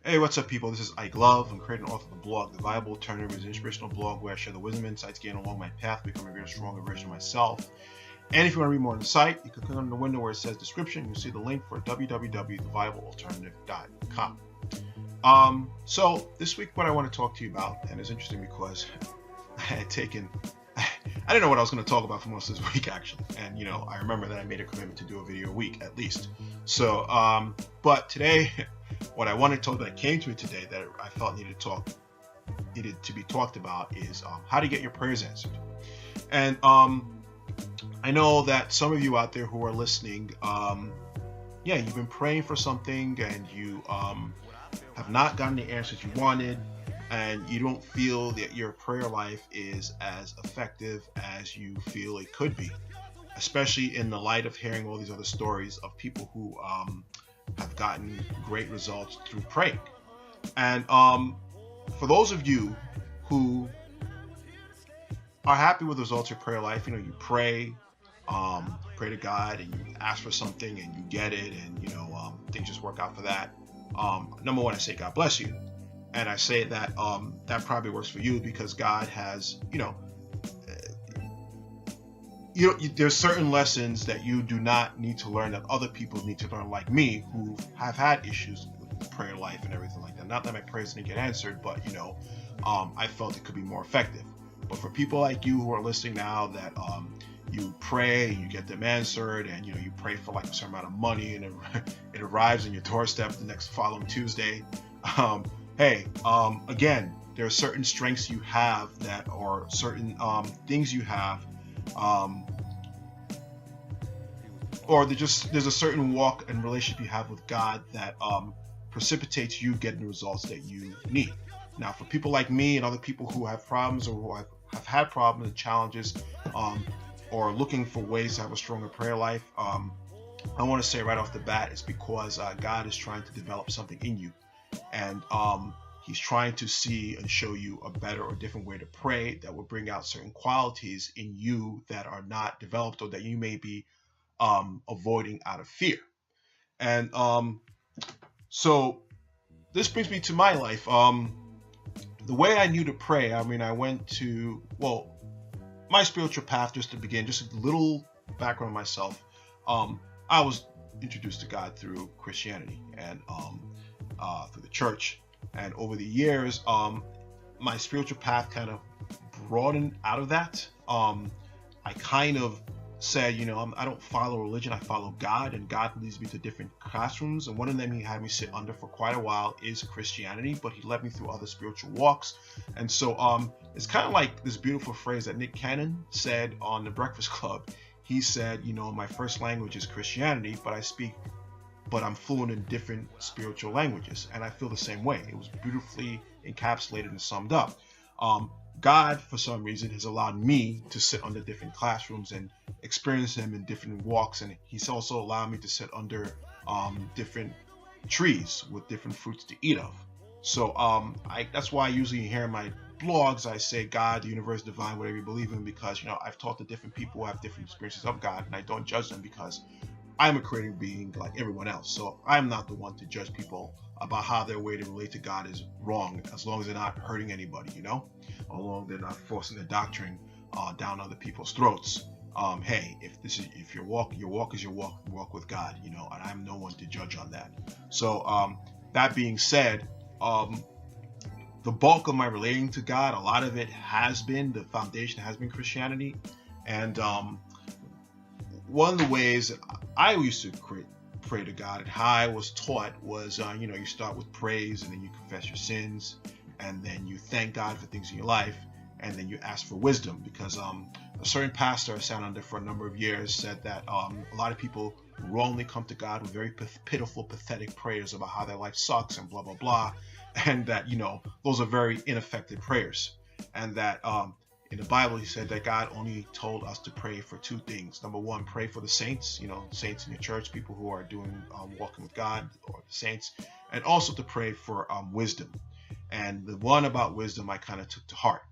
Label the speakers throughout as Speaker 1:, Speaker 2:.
Speaker 1: Hey, what's up, people? This is Ike Love. I'm creating and author of the blog, The Viable Alternative, is an inspirational blog where I share the wisdom and insights gained along my path to become a greater, stronger version of myself. And if you want to read more on the site, you can click on the window where it says description. You'll see the link for www.theviablealternative.com. So this week, what I want to talk to you about, and it's interesting because I didn't know what I was going to talk about for most of this week, actually. And, I remember that I made a commitment to do a video a week, at least. So, but today, what I wanted to talk that came to me today that I felt needed to be talked about is how to get your prayers answered. And I know that some of you out there who are listening, you've been praying for something and you have not gotten the answers you wanted, and you don't feel that your prayer life is as effective as you feel it could be, especially in the light of hearing all these other stories of people who have gotten great results through praying. And for those of you who are happy with the results of your prayer life, you pray to God and you ask for something and you get it, and things just work out for that. Number one, I say God bless you. And I say that that probably works for you because God has, there's certain lessons that you do not need to learn that other people need to learn, like me, who have had issues with prayer life and everything like that. Not that my prayers didn't get answered, but I felt it could be more effective. But for people like you who are listening now, that you pray, you get them answered, and you pray for like a certain amount of money, and it arrives on your doorstep the next following Tuesday. Again, there are certain strengths you have that, or certain things you have, or there's a certain walk and relationship you have with God that precipitates you getting the results that you need. Now, for people like me and other people who have problems or who have had problems and challenges, or looking for ways to have a stronger prayer life, I want to say right off the bat, it's because God is trying to develop something in you. And he's trying to see and show you a better or different way to pray that will bring out certain qualities in you that are not developed or that you may be avoiding out of fear. And so this brings me to my life. The way I knew to pray, I went to, my spiritual path, just to begin, just a little background on myself. I was introduced to God through Christianity and through the church, and over the years my spiritual path kind of broadened out of that. I kind of said, I don't follow religion, I follow God, and God leads me to different classrooms, and one of them he had me sit under for quite a while is Christianity, but he led me through other spiritual walks. And so it's kind of like this beautiful phrase that Nick Cannon said on The Breakfast Club. He said, my first language is Christianity, but I'm fluent in different spiritual languages. And I feel the same way. It was beautifully encapsulated and summed up. God, for some reason, has allowed me to sit under different classrooms and experience him in different walks. And he's also allowed me to sit under different trees with different fruits to eat of. So that's why I usually hear in my blogs, I say God, the universe, divine, whatever you believe in, because, I've talked to different people who have different experiences of God, and I don't judge them because I'm a creative being like everyone else. So I'm not the one to judge people about how their way to relate to God is wrong, as long as they're not hurting anybody, as long as they're not forcing the doctrine down other people's throats. Hey, if your walk is your walk with God, and I'm no one to judge on that. So that being said, the bulk of my relating to God, a lot of it has been, the foundation has been Christianity. And one of the ways I used to pray to God and how I was taught was, you start with praise, and then you confess your sins, and then you thank God for things in your life, and then you ask for wisdom, because a certain pastor I sat under for a number of years said that a lot of people wrongly come to God with very pitiful, pathetic prayers about how their life sucks and blah, blah, blah, and that, those are very ineffective prayers, and that in the Bible, he said that God only told us to pray for two things. Number one, pray for the saints, saints in your church, people who are doing walking with God, or the saints, and also to pray for wisdom. And the one about wisdom I kind of took to heart.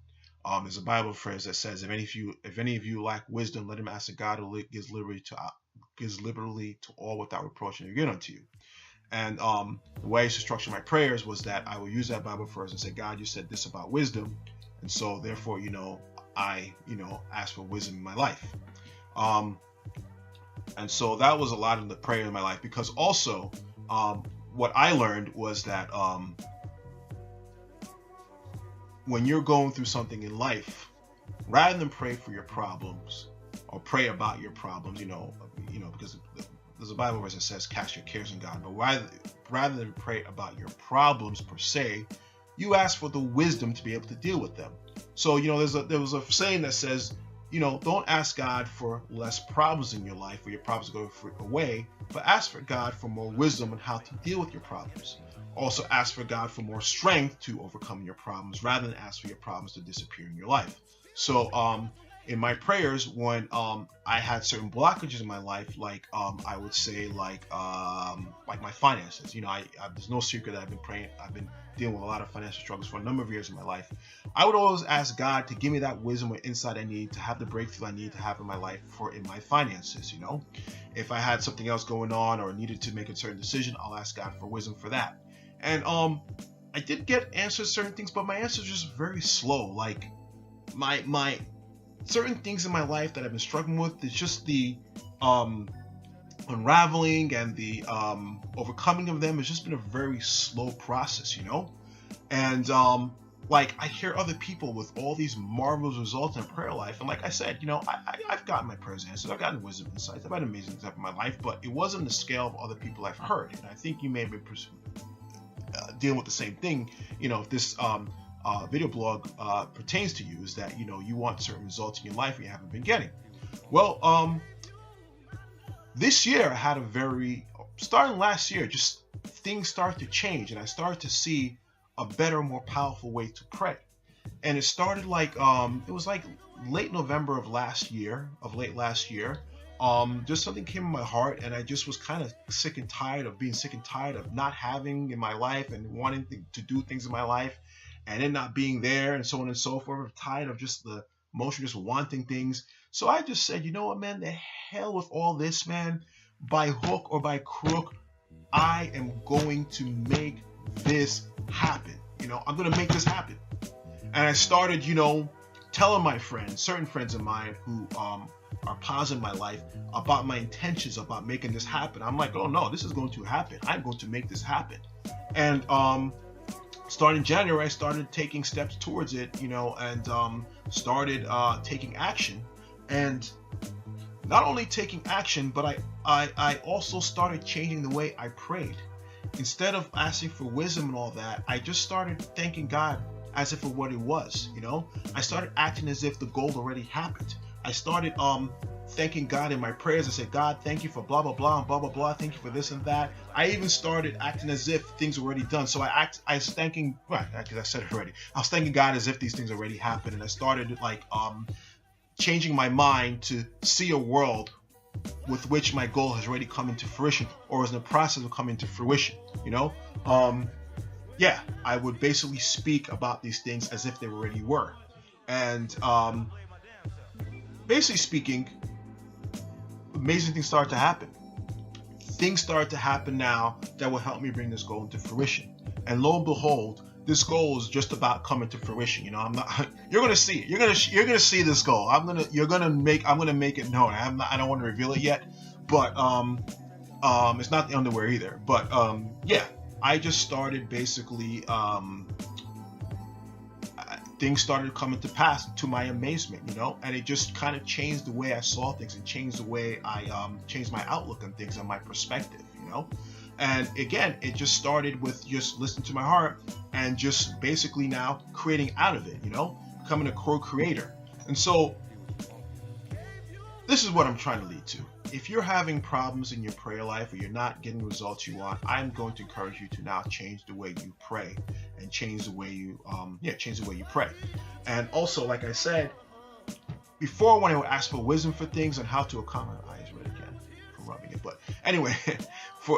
Speaker 1: There's a Bible phrase that says, if any of you lack wisdom, let him ask of God who gives liberally to all without reproach, and he'll give it unto you. And the way I used to structure my prayers was that I would use that Bible verse and say, God, you said this about wisdom, and so therefore, I, ask for wisdom in my life. And so that was a lot of the prayer in my life, because also what I learned was that when you're going through something in life, rather than pray for your problems or pray about your problems, because there's a Bible verse that says cast your cares on God, but rather than pray about your problems per se, you ask for the wisdom to be able to deal with them. So there was a saying that says, don't ask God for less problems in your life or your problems go away, but ask for God for more wisdom on how to deal with your problems. Also ask for God for more strength to overcome your problems, rather than ask for your problems to disappear in your life. So in my prayers, when I had certain blockages in my life, like I would say like my finances, there's no secret that I've been dealing with a lot of financial struggles for a number of years in my life. I would always ask God to give me that wisdom or insight I need to have the breakthrough I need to have in my life in my finances. If I had something else going on or needed to make a certain decision, I'll ask God for wisdom for that. And I did get answers to certain things, but my answers were just very slow. Like my certain things in my life that I've been struggling with, it's just the unraveling and the overcoming of them has just been a very slow process, And I hear other people with all these marvelous results in prayer life, and like I said, I've gotten my prayers answered, I've gotten wisdom insights, I've had amazing things happen in my life, but it wasn't the scale of other people I've heard. And I think you may have been dealing with the same thing. If this video blog pertains to you, is that you want certain results in your life and you haven't been getting. Well, this year I had starting last year, just things started to change, and I started to see a better, more powerful way to pray. And it started it was like late November of late last year. Just something came in my heart, and I just was kind of sick and tired of being sick and tired of not having in my life and wanting to do things in my life and it not being there, and so on and so forth. I'm tired of just the motion, just wanting things. So I just said, you know what, man, the hell with all this, man. By hook or by crook, I am going to make this happen. I'm going to make this happen. And I started, telling my friends, certain friends of mine who are positive in my life, about my intentions about making this happen. I'm like, oh no, this is going to happen. I'm going to make this happen. And starting January, I started taking steps towards it, and started taking action. And not only taking action, but I also started changing the way I prayed. Instead of asking for wisdom and all that, I just started thanking God as if for what it was. I started acting as if the goal already happened. I started thanking God in my prayers. I said, God, thank you for blah blah blah and blah blah blah. Thank you for this and that. I even started acting as if things were already done. So I was thanking, because I said it already. I was thanking God as if these things already happened, and I started changing my mind to see a world with which my goal has already come into fruition, or is in the process of coming to fruition. I would basically speak about these things as if they already were. And basically speaking, amazing things started to happen. Things started to happen now that will help me bring this goal into fruition. And lo and behold, this goal is just about coming to fruition. You're gonna see it. You're gonna see this goal. I'm gonna make it known. I don't want to reveal it yet, but it's not the underwear either. But I just started basically things started coming to pass to my amazement, and it just kind of changed the way I saw things and changed the way I changed my outlook on things and my perspective, And again, it just started with just listening to my heart and just basically now creating out of it, becoming a co-creator. And so this is what I'm trying to lead to. If you're having problems in your prayer life or you're not getting the results you want, I'm going to encourage you to now change the way you pray and change the way you pray. And also, like I said before, when I would ask for wisdom for things and how to accomplish, my eyes red again from rubbing it. But anyway,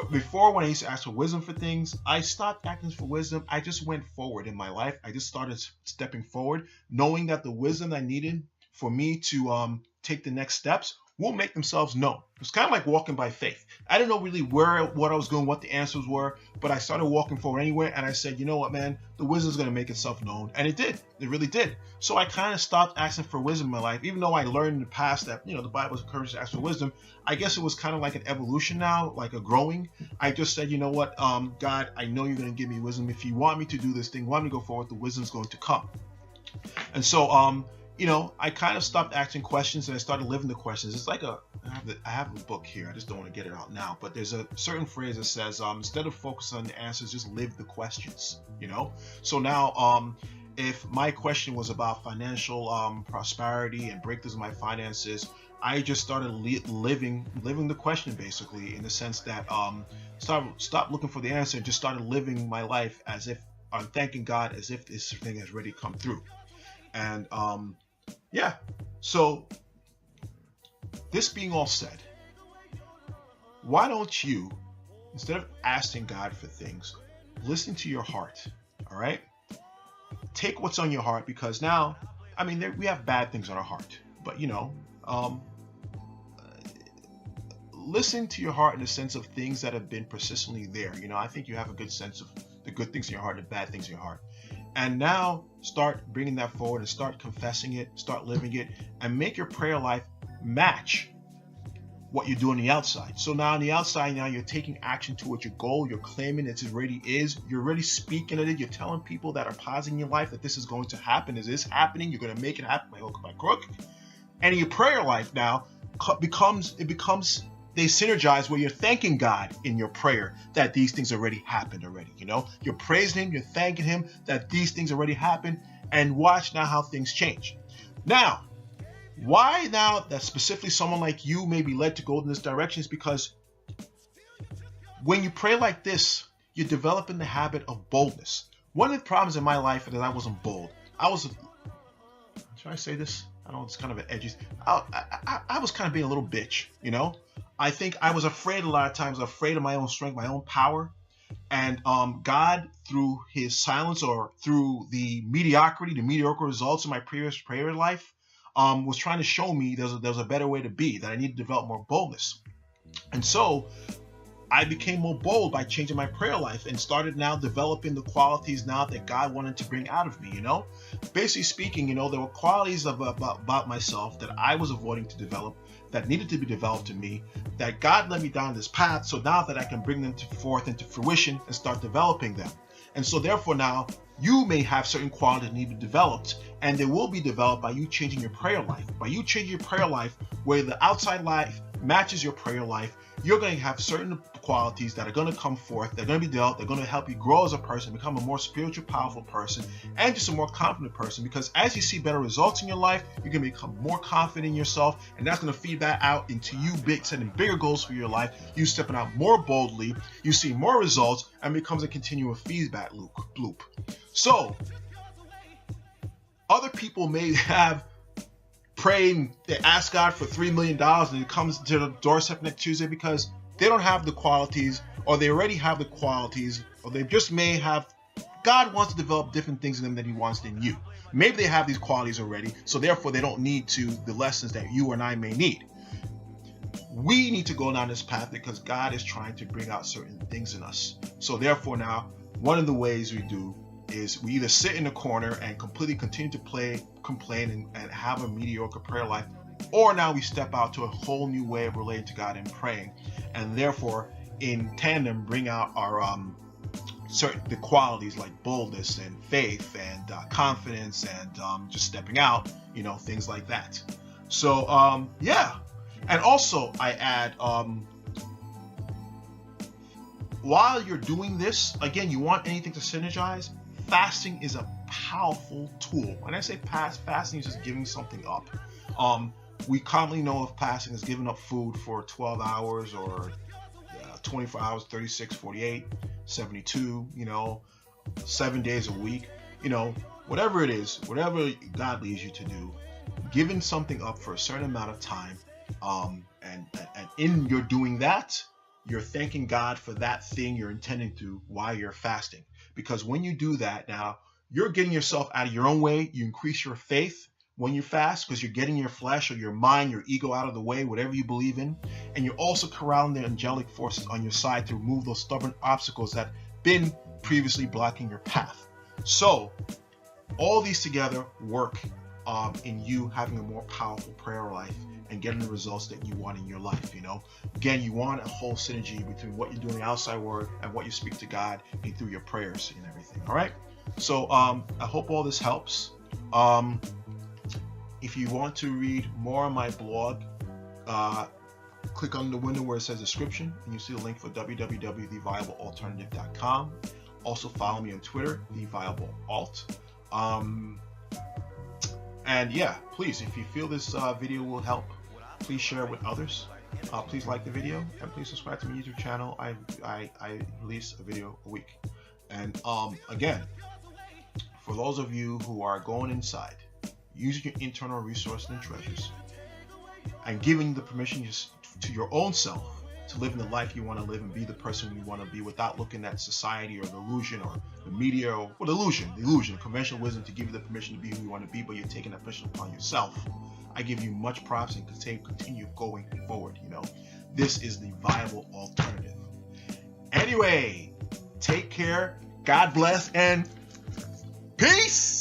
Speaker 1: before when I used to ask for wisdom for things, I stopped asking for wisdom. I just went forward in my life. I just started stepping forward, knowing that the wisdom I needed for me to take the next steps will make themselves known. It's kind of like walking by faith. I didn't know really what I was going, what the answers were, but I started walking forward anyway, and I said, you know what, man, the wisdom's going to make itself known, and it did. It really did. So I kind of stopped asking for wisdom in my life, even though I learned in the past that, the Bible encourages to ask for wisdom. I guess it was kind of like an evolution now, like a growing. I just said, you know what, God, I know you're going to give me wisdom. If you want me to do this thing, want me to go forward, the wisdom's going to come. And so, I kind of stopped asking questions and I started living the questions. It's like I have a book here. I just don't want to get it out now. But there's a certain phrase that says, instead of focusing on the answers, just live the questions, So now, if my question was about financial prosperity and breakthroughs in my finances, I just started living the question, basically, in the sense that stop looking for the answer and just started living my life as if I'm thanking God as if this thing has already come through. And so this being all said, why don't you, instead of asking God for things, listen to your heart, all right? Take what's on your heart, because now, we have bad things on our heart, but listen to your heart in the sense of things that have been persistently there. I think you have a good sense of the good things in your heart and the bad things in your heart. And now start bringing that forward and start confessing it, start living it, and make your prayer life match what you do on the outside. So now on the outside, now you're taking action towards your goal. You're claiming it already is. You're already speaking at it. You're telling people that are positive in your life that this is going to happen. Is this happening? You're going to make it happen by hook or by crook. And your prayer life now becomes they synergize where you're thanking God in your prayer that these things already happened already. You're praising him, you're thanking him that these things already happened, and watch now how things change. Now, why now that specifically someone like you may be led to go in this direction is because when you pray like this, you're developing the habit of boldness. One of the problems in my life is that I wasn't bold. Should I say this? I know it's kind of an edgy. I was kind of being a little bitch, I think I was afraid a lot of times, afraid of my own strength, my own power. And God, through his silence or through the mediocre results in my previous prayer life, was trying to show me there was a better way to be, that I need to develop more boldness. And so I became more bold by changing my prayer life and started now developing the qualities now that God wanted to bring out of me, Basically speaking, there were qualities about myself that I was avoiding to develop, that needed to be developed in me, that God led me down this path, so now that I can bring them forth into fruition and start developing them. And so therefore now, you may have certain qualities that need to be developed, and they will be developed by you changing your prayer life. By you changing your prayer life, where the outside life matches your prayer life, you're going to have certain qualities that are going to come forth, they're going to be developed, they're going to help you grow as a person, become a more spiritual, powerful person, and just a more confident person. Because as you see better results in your life, you're going to become more confident in yourself, and that's going to feed that out into you setting bigger goals for your life, you stepping out more boldly, you see more results, and becomes a continual feedback loop. So, other people may have prayed and they ask God for $3 million and it comes to the doorstep next Tuesday because they don't have the qualities, or they already have the qualities, or they just may have. God wants to develop different things in them that he wants in you. Maybe they have these qualities already, so therefore they don't need the lessons that you and I may need. We need to go down this path because God is trying to bring out certain things in us. So therefore now, one of the ways we do is we either sit in the corner and completely continue to complain and have a mediocre prayer life, or now we step out to a whole new way of relating to God and praying, and therefore in tandem bring out our the qualities like boldness and faith and confidence and just stepping out, things like that. So and also I add while you're doing this, again, you want anything to synergize, fasting is a powerful tool. When I say fasting is just giving something up. We commonly know of fasting as giving up food for 12 hours or 24 hours, 36, 48, 72, 7 days a week, whatever it is, whatever God leads you to do, giving something up for a certain amount of time. And in you're doing that, you're thanking God for that thing you're intending to while you're fasting. Because when you do that now, you're getting yourself out of your own way. You increase your faith. when you fast, because you're getting your flesh or your mind, your ego out of the way, whatever you believe in, and you're also corralling the angelic forces on your side to remove those stubborn obstacles that been previously blocking your path. So all these together work in you having a more powerful prayer life and getting the results that you want in your life. Again, you want a whole synergy between what you're doing outside work and what you speak to God and through your prayers and everything. All right. So I hope all this helps. If you want to read more on my blog, click on the window where it says description, and you see the link for www.theviablealternative.com. Also follow me on Twitter, theviablealt. And yeah, please, if you feel this video will help, please share it with others. Please like the video, and please subscribe to my YouTube channel. I release a video a week. And again, for those of you who are going inside, using your internal resources and treasures, and giving the permission to your own self to live in the life you want to live and be the person you want to be, without looking at society or the illusion or the media or the illusion, conventional wisdom to give you the permission to be who you want to be, but you're taking that permission upon yourself. I give you much props and continue going forward. This is the viable alternative. Anyway, take care, God bless, and peace.